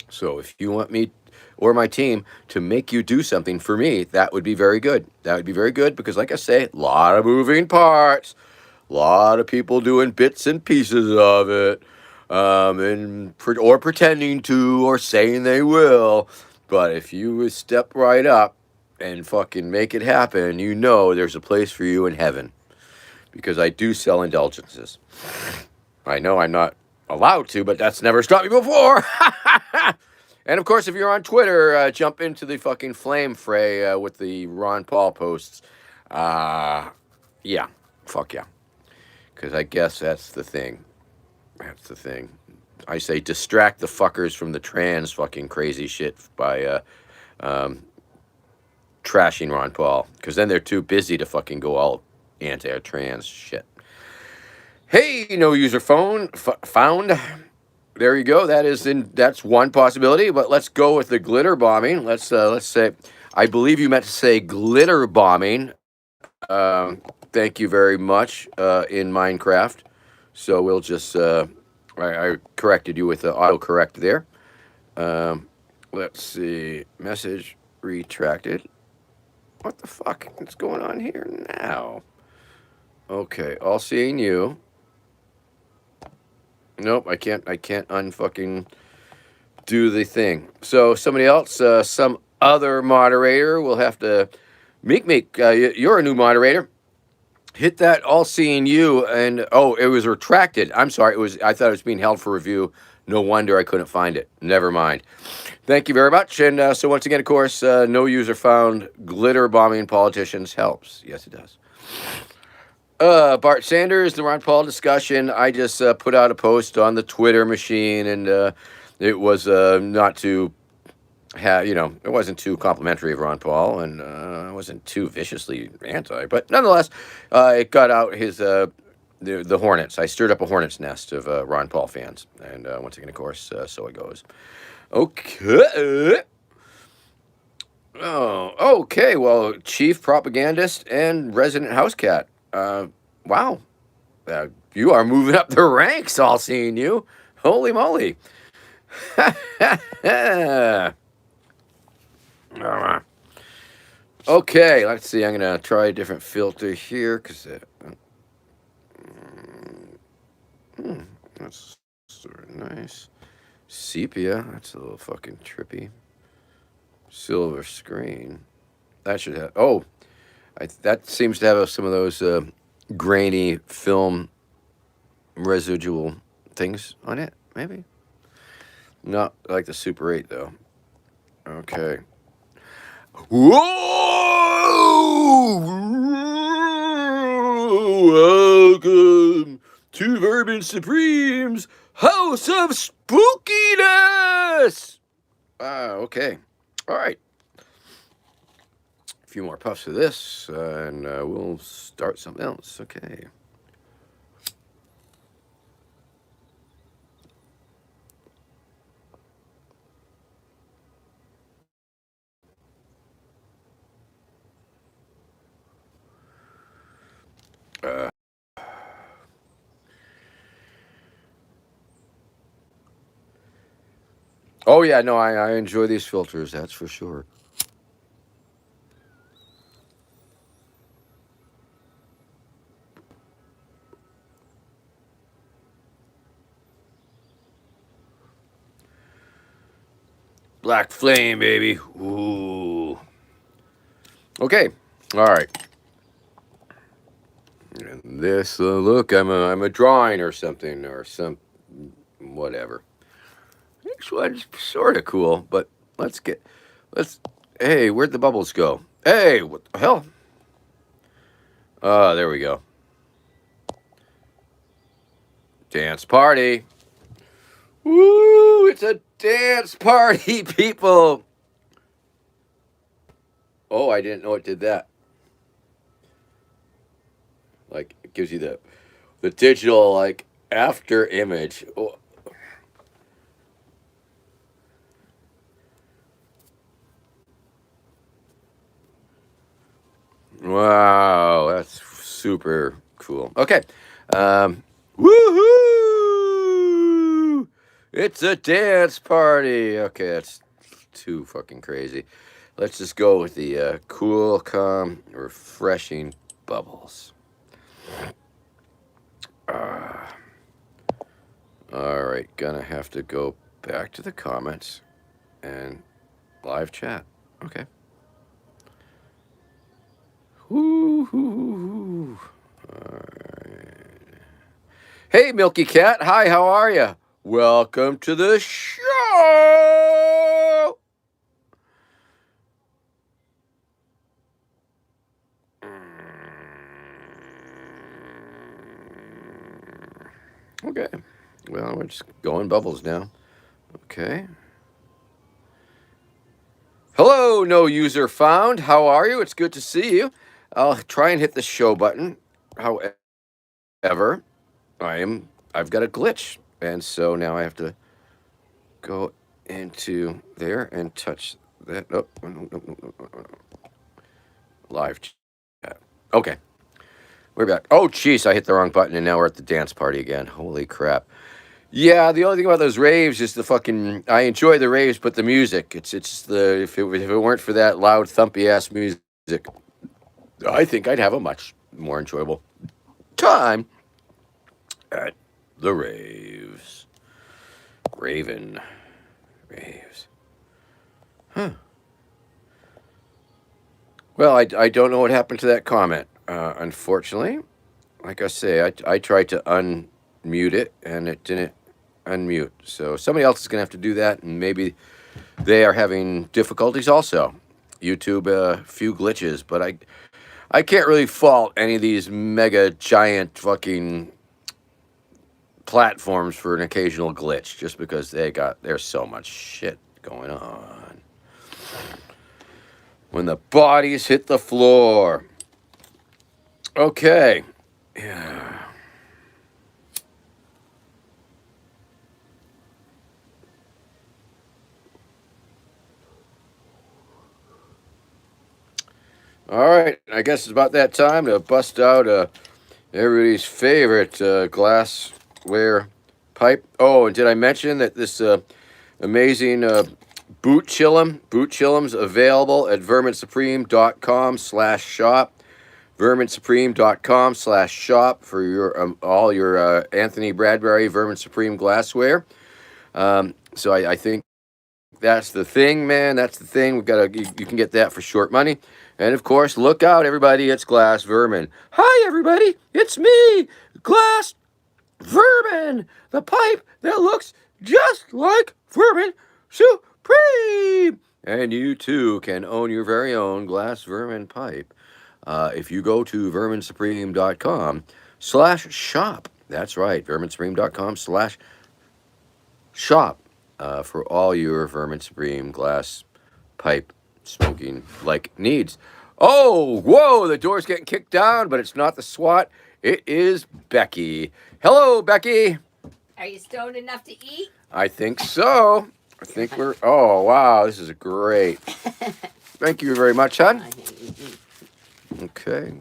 So if you want me or my team to make you do something for me, that would be very good. That would be very good, because, like I say, a lot of moving parts, a lot of people doing bits and pieces of it, or pretending to, or saying they will. But if you would step right up and fucking make it happen, there's a place for you in heaven. Because I do sell indulgences. I know I'm not allowed to, but that's never stopped me before. And of course, if you're on Twitter, jump into the fucking flame fray with the Ron Paul posts. Yeah, fuck yeah. Because I guess that's the thing. That's the thing. I say distract the fuckers from the trans fucking crazy shit by trashing Ron Paul. Because then they're too busy to fucking go all anti-trans shit. Hey, no user phone found. There you go. That's one possibility. But let's go with the glitter bombing. Let's say I believe you meant to say glitter bombing. Thank you very much in Minecraft. So we'll just, I corrected you with the autocorrect there. Um, let's see. Message retracted. What the fuck is going on here now? Okay, all seeing you. Nope, I can't unfucking do the thing. So somebody else, some other moderator will have to. Meek, you're a new moderator. Hit that all seeing you, and oh, it was retracted. I'm sorry, it was. I thought it was being held for review. No wonder I couldn't find it. Never mind. Thank you very much. And so once again, of course, no user found. Glitter bombing politicians helps. Yes, it does. Bart Sanders, the Ron Paul discussion. I just put out a post on the Twitter machine, and it was not too, it wasn't too complimentary of Ron Paul, and it wasn't too viciously anti. But nonetheless, it got out his the Hornets. I stirred up a Hornets nest of Ron Paul fans, and once again, of course, so it goes. Okay. Oh, okay. Well, chief propagandist and resident house cat. Wow. You are moving up the ranks, all seeing you. Holy moly. Okay, let's see. I'm going to try a different filter here because that's sort of nice. Sepia, that's a little fucking trippy. Silver screen. That should have. Oh, that seems to have some of those grainy film residual things on it, maybe. Not like the Super 8, though. Okay. Whoa! Welcome to Vermin Supreme's House of Spookiness! Okay. All right. A few more puffs of this, and we'll start something else. Okay. Oh, yeah, no, I enjoy these filters, that's for sure. Black flame, baby. Ooh. Okay. All right. And this look, I'm a drawing or something or some whatever. This one's sort of cool, but let's. Hey, where'd the bubbles go? Hey, what the hell? There we go. Dance party. Woo! It's a dance party, people. Oh, I didn't know it did that. Like it gives you the digital like after image. Oh. Wow, that's super cool. Okay. Woohoo! It's a dance party. Okay, that's too fucking crazy. Let's just go with the cool, calm, refreshing bubbles. All right, gonna have to go back to the comments and live chat. Okay. Woo-hoo-hoo-hoo. All right. Hey, Milky Cat. Hi, how are you? Welcome to the show. Okay. Well, we're just going bubbles now. Okay. Hello, no user found. How are you? It's good to see you. I'll try and hit the show button. However, I've got a glitch, and so now I have to go into there and touch that. Oh, no. live chat. Okay, we're back. Oh, jeez, I hit the wrong button, and now we're at the dance party again. Holy crap. Yeah, the only thing about those raves is the fucking. I enjoy the raves, but the music. It's the if it weren't for that loud thumpy ass music, I think I'd have a much more enjoyable time at the raves. Raven raves. Huh. Well, I don't know what happened to that comment. Unfortunately, like I say, I tried to unmute it and it didn't unmute. So somebody else is gonna have to do that, and maybe they are having difficulties also. YouTube, a few glitches, but I can't really fault any of these mega giant fucking platforms for an occasional glitch, just because there's so much shit going on. When the bodies hit the floor. Okay. Yeah. All right. I guess it's about that time to bust out everybody's favorite glassware pipe. Oh, and did I mention that this amazing boot chillum's available at verminsupreme.com/shop. verminsupreme.com/shop for your all your Anthony Bradbury Vermin Supreme glassware. So I think that's the thing, man. That's the thing. You can get that for short money. And of course, look out, everybody. It's Glass Vermin. Hi, everybody. It's me, Glass Vermin, the pipe that looks just like Vermin Supreme. And you too can own your very own Glass Vermin pipe if you go to verminsupreme.com/shop. That's right, verminsupreme.com/shop for all your Vermin Supreme glass pipe smoking like needs. Oh, whoa, the door's getting kicked down, but it's not the SWAT. It is Becky. Hello, Becky. Are you stoned enough to eat? I think so. I think oh, wow, this is great. Thank you very much, hon. Okay.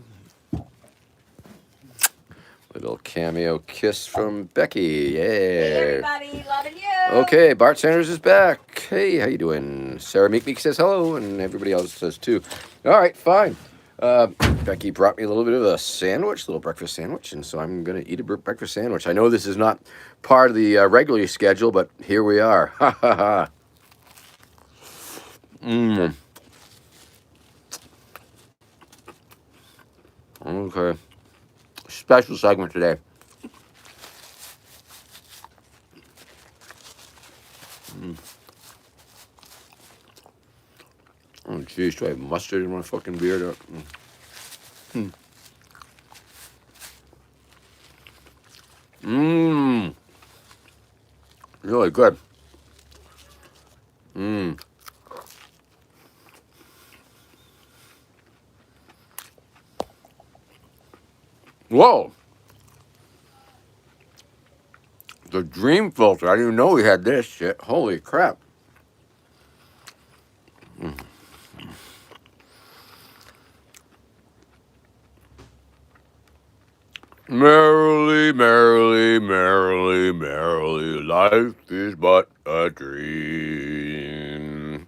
Little cameo kiss from Becky. Yeah. Hey, everybody. Loving you. Okay, Bart Sanders is back. Hey, how you doing? Sarah Meek says hello, and everybody else says too. All right, fine. Becky brought me a little bit of a sandwich, a little breakfast sandwich, and so I'm going to eat a breakfast sandwich. I know this is not part of the regular schedule, but here we are. Ha, ha, ha. Mmm. Okay. Special segment today. Oh, jeez, do I have mustard in my fucking beard? Mmm. Really good. Mmm. Whoa. The Dream Filter. I didn't even know we had this shit. Holy crap. Merrily, merrily, merrily, merrily, life is but a dream.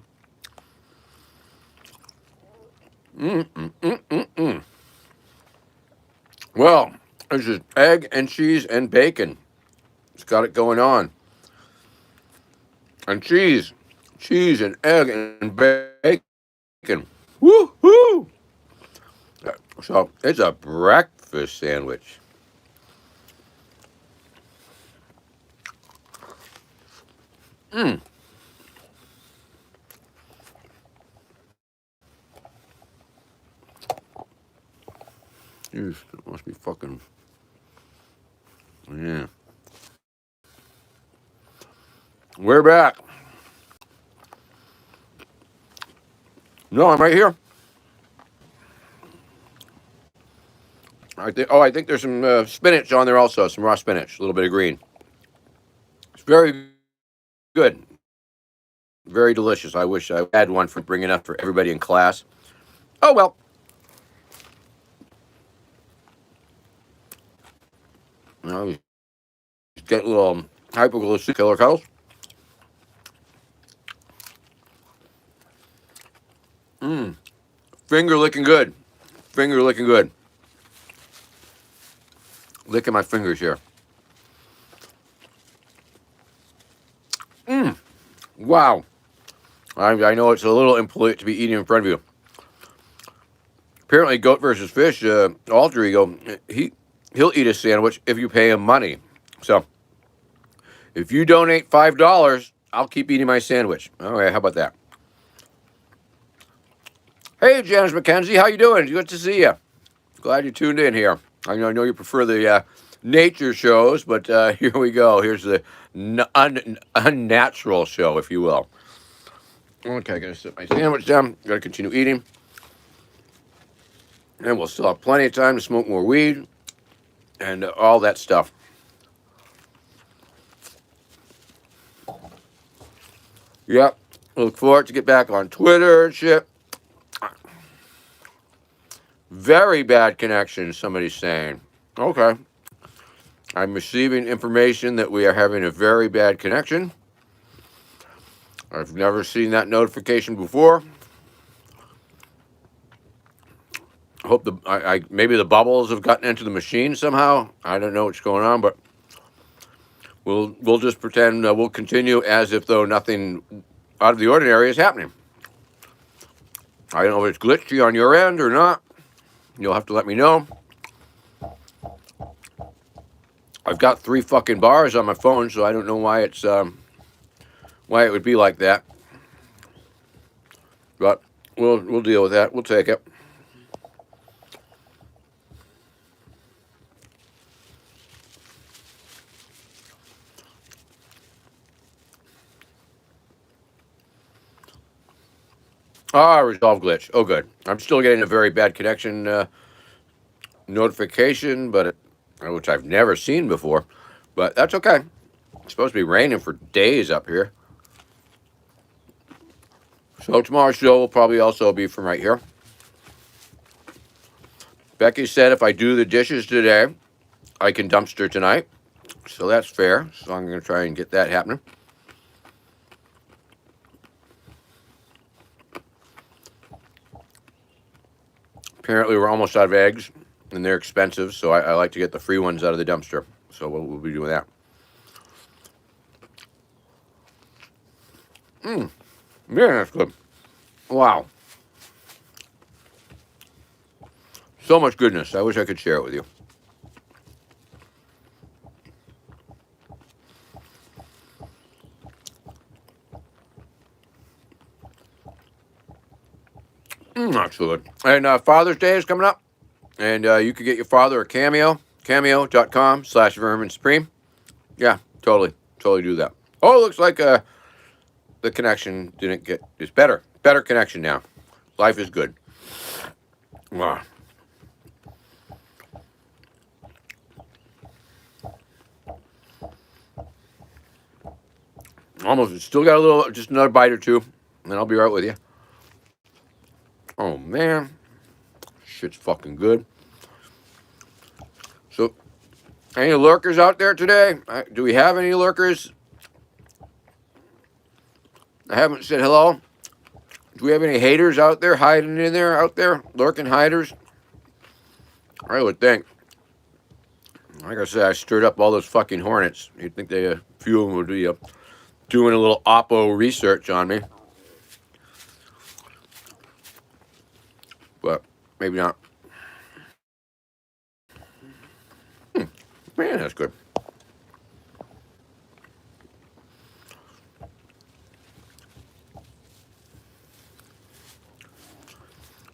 Well, this is egg and cheese and bacon. It's got it going on. And cheese and egg and bacon. Woo-hoo! So it's a breakfast sandwich. Mmm. Jeez, that must be fucking. Yeah. We're back. No, I'm right here. I think there's some spinach on there also, some raw spinach, a little bit of green. It's very good, very delicious. I wish I had one for bringing up for everybody in class. Oh well, You know, you get a little hypoglycemic killer cuddles. Mmm. Finger licking good. Finger licking good. Licking my fingers here. Mmm. Wow. I know it's a little impolite to be eating in front of you. Apparently, Goat versus Fish, alter ego, he'll eat a sandwich if you pay him money. So, if you donate $5, I'll keep eating my sandwich. Okay, how about that? Hey, Janice McKenzie, how you doing? Good to see you. Glad you tuned in here. I know you prefer the nature shows, but here we go. Here's the unnatural show, if you will. Okay, gonna sit my sandwich down. Gotta continue eating. And we'll still have plenty of time to smoke more weed and all that stuff. Yep. Look forward to get back on Twitter and shit. Very bad connection, somebody's saying. Okay. I'm receiving information that we are having a very bad connection. I've never seen that notification before. Hope maybe the bubbles have gotten into the machine somehow. I don't know what's going on, but we'll just pretend we'll continue as if though nothing out of the ordinary is happening. I don't know if it's glitchy on your end or not. You'll have to let me know. I've got 3 fucking bars on my phone, so I don't know why it's why it would be like that. But we'll deal with that. We'll take it. Resolve glitch. Oh, good. I'm still getting a very bad connection notification, but which I've never seen before. But that's okay. It's supposed to be raining for days up here. So tomorrow's show will probably also be from right here. Becky said if I do the dishes today, I can dumpster tonight. So that's fair. So I'm going to try and get that happening. Apparently, we're almost out of eggs, and they're expensive, so I like to get the free ones out of the dumpster. So we'll be doing that. Yeah, that's good. Wow. So much goodness. I wish I could share it with you. That's good. And Father's Day is coming up. And you could get your father a Cameo. Cameo.com/Vermin Supreme. Yeah, totally do that. Oh, it looks like the connection didn't get... It's better. Better connection now. Life is good. Wow. Almost. Still got a little... Just another bite or two. And I'll be right with you. Oh, man. Shit's fucking good. So, any lurkers out there today? Do we have any lurkers? I haven't said hello. Do we have any haters out there hiding in there, out there? Lurking hiders? I would think. Like I said, I stirred up all those fucking hornets. You'd think a few of them would be doing a little oppo research on me. But maybe not. Man, that's good.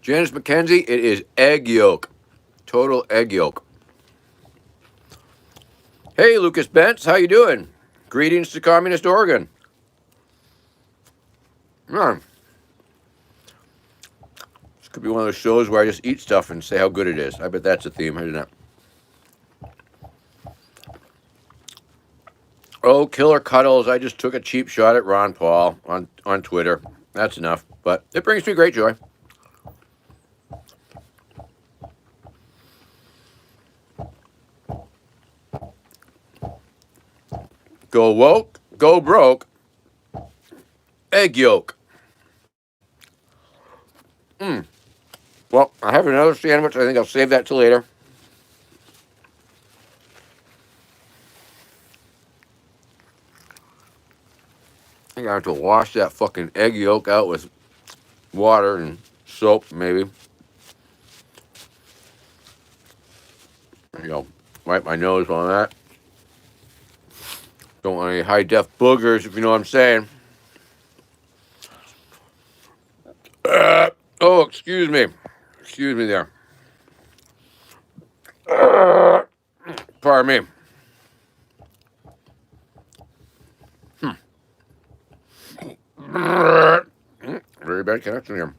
Janice McKenzie, it is egg yolk. Total egg yolk. Hey, Lucas Bentz, how you doing? Greetings to Communist Oregon. Yeah. This could be one of those shows where I just eat stuff and say how good it is. I bet that's a theme, isn't it? Oh, Killer Cuddles. I just took a cheap shot at Ron Paul on Twitter. That's enough, but it brings me great joy. Go woke, go broke. Egg yolk. Well, I have another sandwich. I think I'll save that till later. I think I have to wash that fucking egg yolk out with water and soap, maybe. Wipe my nose on that. Don't want any high def boogers, if you know what I'm saying. Oh, excuse me. Excuse me there. Pardon me. Very bad connection here.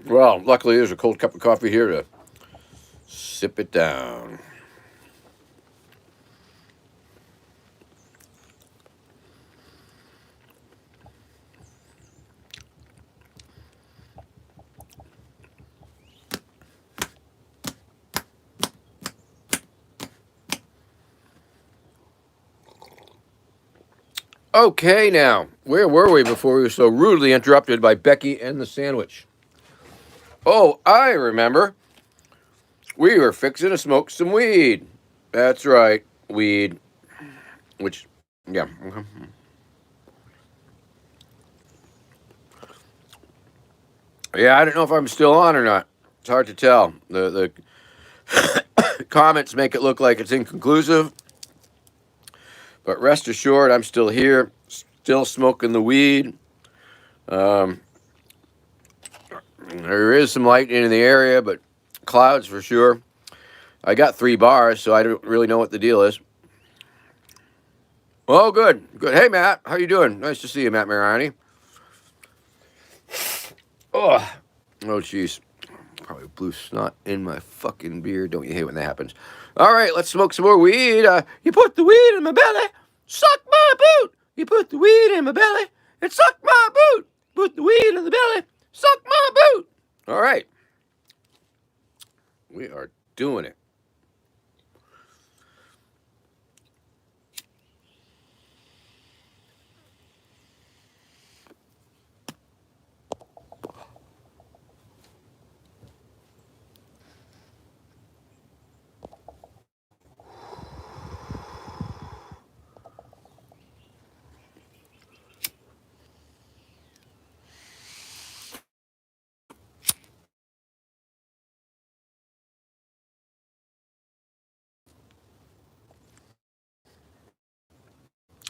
Well, luckily there's a cold cup of coffee here to sip it down. Okay, now, where were we before we were so rudely interrupted by Becky and the sandwich? Oh, I remember. We were fixing to smoke some weed. That's right, weed. Which, yeah. Yeah, I don't know if I'm still on or not. It's hard to tell. The comments make it look like it's inconclusive. But rest assured, I'm still here, still smoking the weed. There is some light in the area, but clouds for sure. I got 3 bars, so I don't really know what the deal is. Oh, good. Good. Hey, Matt. How you doing? Nice to see you, Matt Mariani. Oh, jeez. Probably blew snot in my fucking beard. Don't you hate when that happens? All right, let's smoke some more weed. You put the weed in my belly, suck my boot. You put the weed in my belly, and suck my boot. Put the weed in the belly, suck my boot. All right. We are doing it.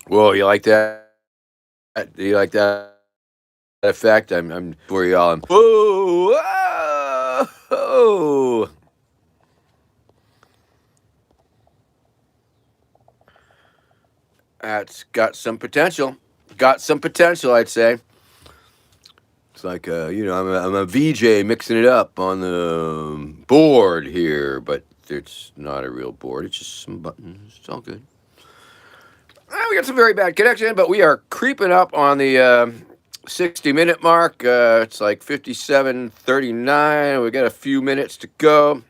Whoa, you like that? Do you like that effect? I'm for y'all. Whoa, whoa. That's got some potential. Got some potential, I'd say. It's like, I'm a VJ mixing it up on the board here, but it's not a real board. It's just some buttons. It's all good. We got some very bad connection, but we are creeping up on the 60-minute mark. It's like 57:39. We got a few minutes to go.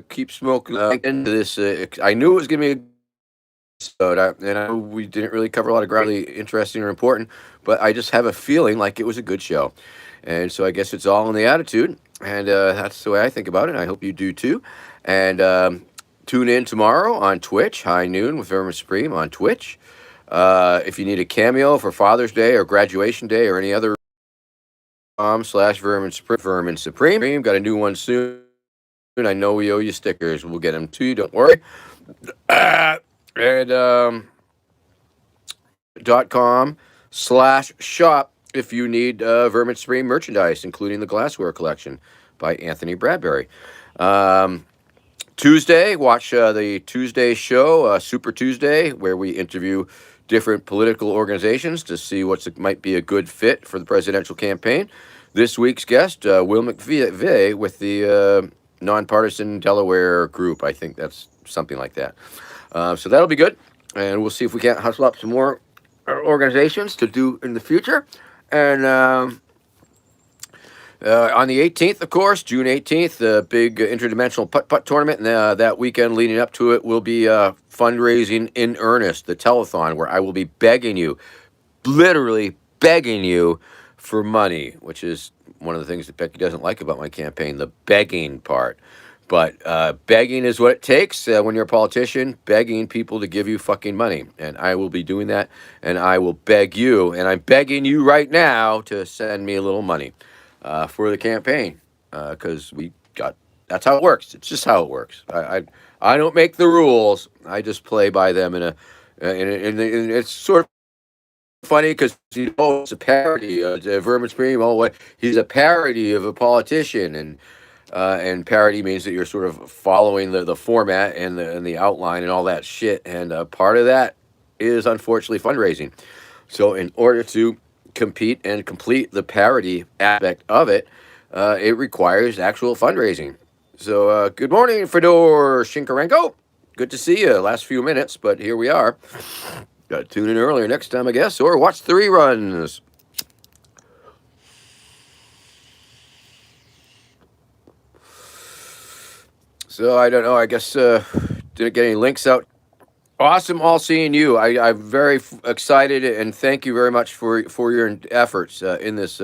Keep smoking into this. I knew it was going to be a episode, and I know we didn't really cover a lot of ground really interesting or important, but I just have a feeling like it was a good show. And so I guess it's all in the attitude, and that's the way I think about it. I hope you do too. And tune in tomorrow on Twitch, high noon with Vermin Supreme on Twitch. If you need a cameo for Father's Day or graduation day or any other /Vermin Supreme. Got a new one soon. I know we owe you stickers. We'll get them to you. Don't worry. And .com/shop if you need Vermin Supreme merchandise, including the glassware collection by Anthony Bradbury. Tuesday, watch the Tuesday show, Super Tuesday, where we interview different political organizations to see what might be a good fit for the presidential campaign. This week's guest, Will McVeigh, with the Nonpartisan Delaware Group. I think that's something like that. So that'll be good. And we'll see if we can't hustle up some more organizations to do in the future. And On the 18th, of course, June 18th, the big interdimensional putt-putt tournament, and that weekend leading up to it will be fundraising in earnest, the telethon, where I will be begging you, literally begging you for money, which is one of the things that Becky doesn't like about my campaign, the begging part. But begging is what it takes when you're a politician, begging people to give you fucking money. And I will be doing that, and I will beg you, and I'm begging you right now to send me a little money for the campaign, because that's how it works. It's just how it works. I don't make the rules. I just play by them in it's sort of funny because it's a parody. Vermin Supreme. Oh, what he's a parody of a politician, and parody means that you're sort of following the format and the outline and all that shit. And part of that is unfortunately fundraising. So in order to compete and complete the parody aspect of it, it requires actual fundraising. So good morning, Fedor Shinkarenko. Good to see you. Last few minutes, but here we are. Got to tune in earlier next time, I guess, or watch the reruns. So I don't know. I guess didn't get any links out. Awesome, all seeing you. I'm very excited, and thank you very much for your efforts in this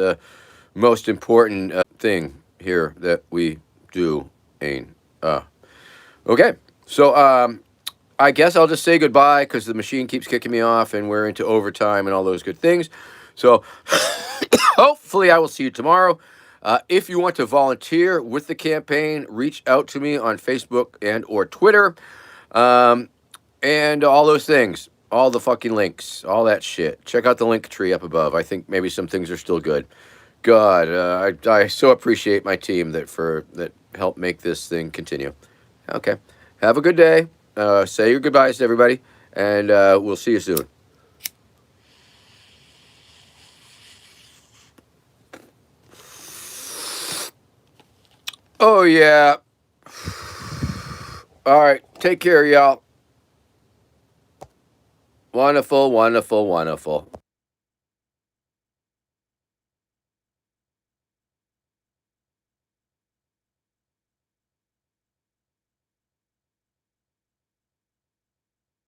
most important thing here that we do. Okay, so I guess I'll just say goodbye because the machine keeps kicking me off, and we're into overtime and all those good things. So hopefully, I will see you tomorrow. If you want to volunteer with the campaign, reach out to me on Facebook and or Twitter. And all those things, all the fucking links, all that shit. Check out the link tree up above. I think maybe some things are still good. God, I so appreciate my team that helped make this thing continue. Okay, have a good day. Say your goodbyes to everybody, and we'll see you soon. Oh yeah. All right, take care, y'all. Wonderful, wonderful, wonderful.